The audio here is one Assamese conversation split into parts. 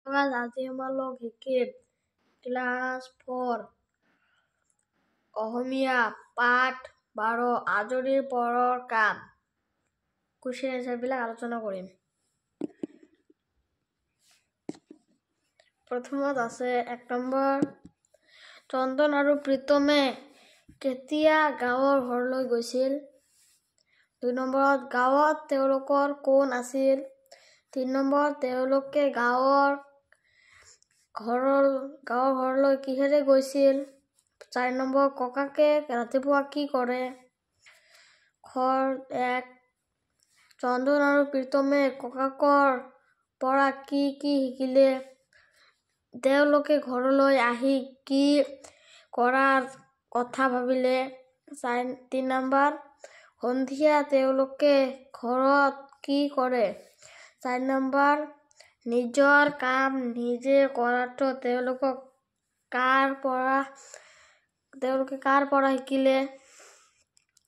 আজি আমালোক শিকিম ক্লাছ 4 অসমীয়া পাঠ 12 আজৰিৰ পৰৰ কাম কুৱেশ্যন এনচাৰবিলাক আলোচনা কৰিম। প্ৰথমত আছে 1 নম্বৰ চন্দন আৰু প্ৰীতমে কেতিয়া গাঁৱৰ ঘৰলৈ গৈছিল। 2 নম্বৰত গাঁৱত তেওঁলোকৰ কোন আছিল। 3 নম্বৰত তেওঁলোকে গাঁৱৰ ঘৰলৈ কিহেৰে গৈছিল। 4 নম্বৰ ককাকে ৰাতিপুৱা কি কৰে। খৰ 1 চন্দন আৰু প্ৰীতমে ককাকৰ পৰা কি শিকিলে। তেওঁলোকে ঘৰলৈ আহি কি কৰাৰ কথা ভাবিলে। 3 নম্বৰ সন্ধিয়া তেওঁলোকে ঘৰত কি কৰে। 4 নম্বৰ নিজৰ কাম নিজে কৰাটো তেওঁলোকে কাৰ পৰা শিকিলে।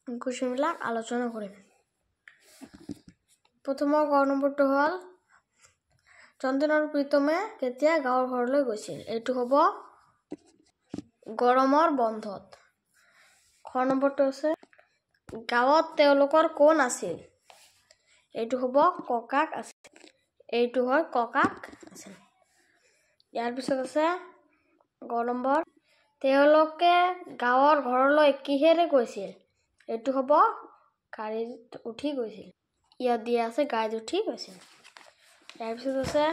কুৱেশ্যনবিলাক আলোচনা কৰিম। প্ৰথমৰ ক নম্বৰটো হ'ল চন্দন আৰু প্ৰীতমে কেতিয়া গাঁৱৰ ঘৰলৈ গৈছিল। এইটো হ'ব গৰমৰ বন্ধত। খ নম্বৰটো আছে গাঁৱত তেওঁলোকৰ কোন আছিল। এইটো হ'ব ককাক আছিল। এইটো হয় ককাক আছিল। ইয়াৰ পিছত আছে গ নম্বৰ তেওঁলোকে গাঁৱৰ ঘৰলৈ কিহেৰে গৈছিল। এইটো হ'ব গাড়ীত উঠি গৈছিল। ইয়াত দিয়া আছে গাড়ীত উঠি গৈছিল। ইয়াৰ পিছত আছে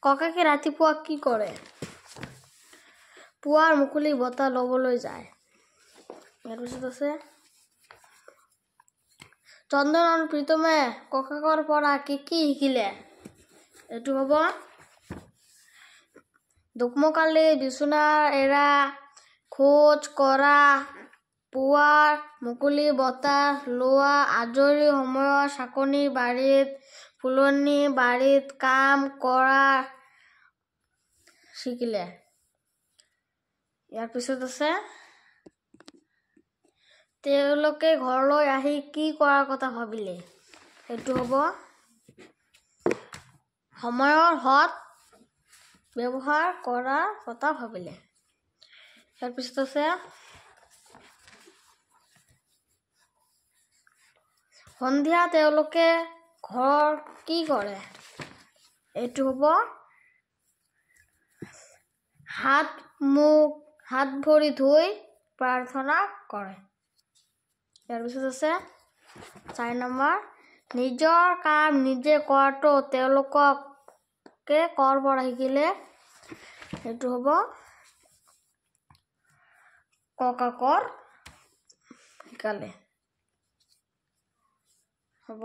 ককাকে ৰাতিপুৱা কি কৰে। পুৱাৰ মুকলি বতাহ ল'বলৈ যায়। ইয়াৰ পিছত আছে চন্দন আৰু প্ৰীতমে ককাকৰ পৰা কি শিকিলে। এইটো হ'ব দোকমোকালি বিচনা এৰা, খোজ কৰা, পুৱাৰ মুকলি বতাহ লোৱা, আজৰি সময়ত চাকনি বাৰীত ফুলনি বাৰীত কাম কৰা শিকিলে। ইয়াৰ পিছত আছে তেওঁলোকে ঘৰলৈ আহি কি কৰাৰ কথা ভাবিলে। এইটো হ'ব সময়ৰ সৎ ব্যৱহাৰ কৰাৰ কথা ভাবিলে। ইয়াৰ পিছত আছে সন্ধিয়া তেওঁলোকে ঘৰত কি কৰে। এইটো হ'ব হাত ভৰি ধুই প্ৰাৰ্থনা কৰে। ইয়াৰ পিছত আছে 4 নম্বৰ নিজৰ কাম নিজে কৰাটো তেওঁলোকে কৰ পৰা শিকিলে। এইটো হ'ব ককাকৰ শিকালে। হ'ব।